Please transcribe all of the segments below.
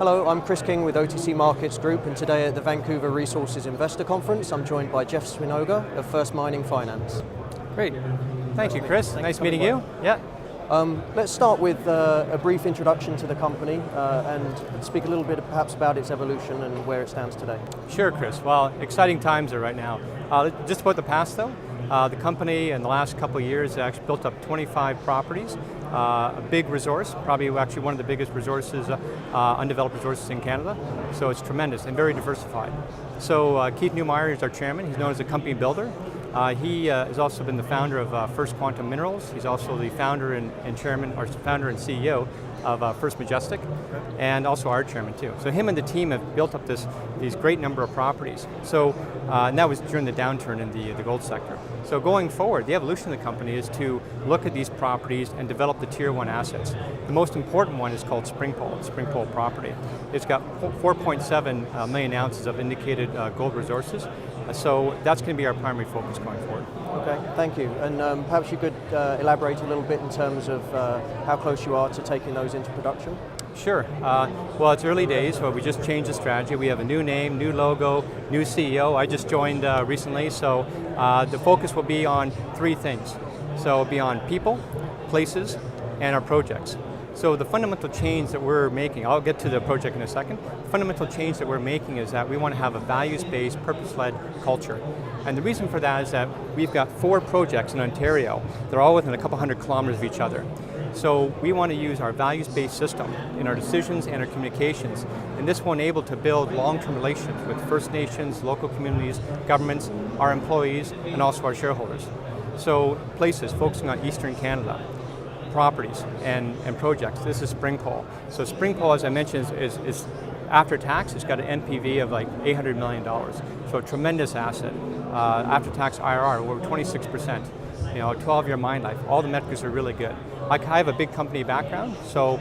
Hello, I'm Chris King with OTC Markets Group, and today at the Vancouver Resources Investor Conference, I'm joined by Jeff Swinoga of First Mining Finance. Great. Thank you, Chris. Nice meeting you. Yeah. Let's start with a brief introduction to the company and speak a little bit perhaps about its evolution and where it stands today. Sure, Chris. Well, exciting times are right now. Just about the past though, the company in the last couple of years actually built up 25 properties, a big resource, probably actually one of the biggest resources, undeveloped resources in Canada. So it's tremendous and very diversified. So Keith Neumeyer is our chairman. He's known as a company builder. He has also been the founder of First Quantum Minerals. He's also the founder and chairman, or founder and CEO of First Majestic, and also our chairman too. So him and the team have built up these great number of properties. So and that was during the downturn in the gold sector. So going forward, the evolution of the company is to look at these properties and develop the tier 1 assets. The most important one is called Springpole property. It's got 4.7 million ounces of indicated gold resources. So that's going to be our primary focus going forward. Okay, thank you. And perhaps you could elaborate a little bit in terms of how close you are to taking those into production? Sure. Well, it's early days, so we just changed the strategy. We have a new name, new logo, new CEO. I just joined recently, so the focus will be on 3 things. So it'll be on people, places, and our projects. So the fundamental change that we're making, I'll get to the project in a second, the fundamental change that we're making is that we want to have a values-based, purpose-led culture. And the reason for that is that we've got 4 projects in Ontario. They're all within a couple hundred kilometers of each other. So we want to use our values-based system in our decisions and our communications, and this will enable to build long-term relationships with First Nations, local communities, governments, our employees, and also our shareholders. So places focusing on Eastern Canada, properties and projects. This is Springpole. So Springpole, as I mentioned, is after tax, it's got an NPV of like $800 million. So a tremendous asset. After tax IRR, over 26%. You know, a 12-year mine life. All the metrics are really good. I have a big company background, so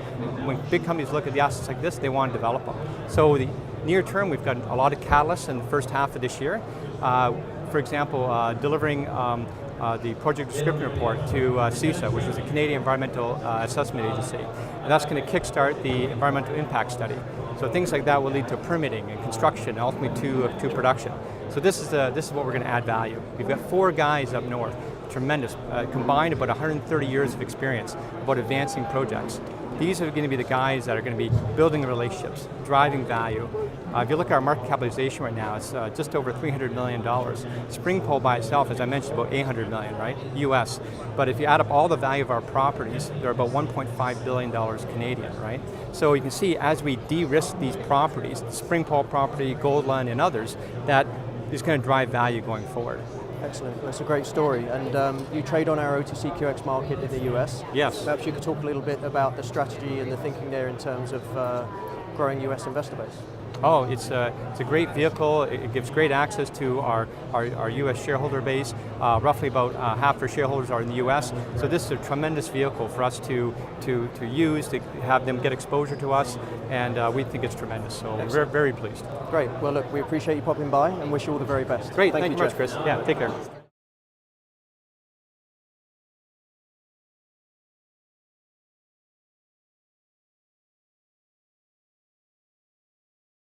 when big companies look at the assets like this, they want to develop them. So the near term, we've got a lot of catalysts in the first half of this year. For example, delivering the project description report to CISA, which is the Canadian Environmental Assessment Agency. And that's going to kickstart the environmental impact study. So things like that will lead to permitting and construction, and ultimately to production. So this is what we're going to add value. We've got 4 guys up north, tremendous, combined about 130 years of experience about advancing projects. These are going to be the guys that are going to be building the relationships, driving value. If you look at our market capitalization right now, it's just over $300 million. Springpole by itself, as I mentioned, about $800 million, right, US. But if you add up all the value of our properties, they're about $1.5 billion Canadian, right? So you can see as we de-risk these properties, the Springpole property, Goldland, and others, that is going to drive value going forward. Excellent, that's a great story. And you trade on our OTCQX market in the US. Yes. Perhaps you could talk a little bit about the strategy and the thinking there in terms of growing US investor base. Oh, it's a great vehicle. It gives great access to our U.S. shareholder base. Roughly about half our shareholders are in the U.S. So this is a tremendous vehicle for us to use, to have them get exposure to us, and we think it's tremendous. So we're very pleased. Great. Well, look, we appreciate you popping by and wish you all the very best. Great. Thank you much, Chris. Yeah, take care.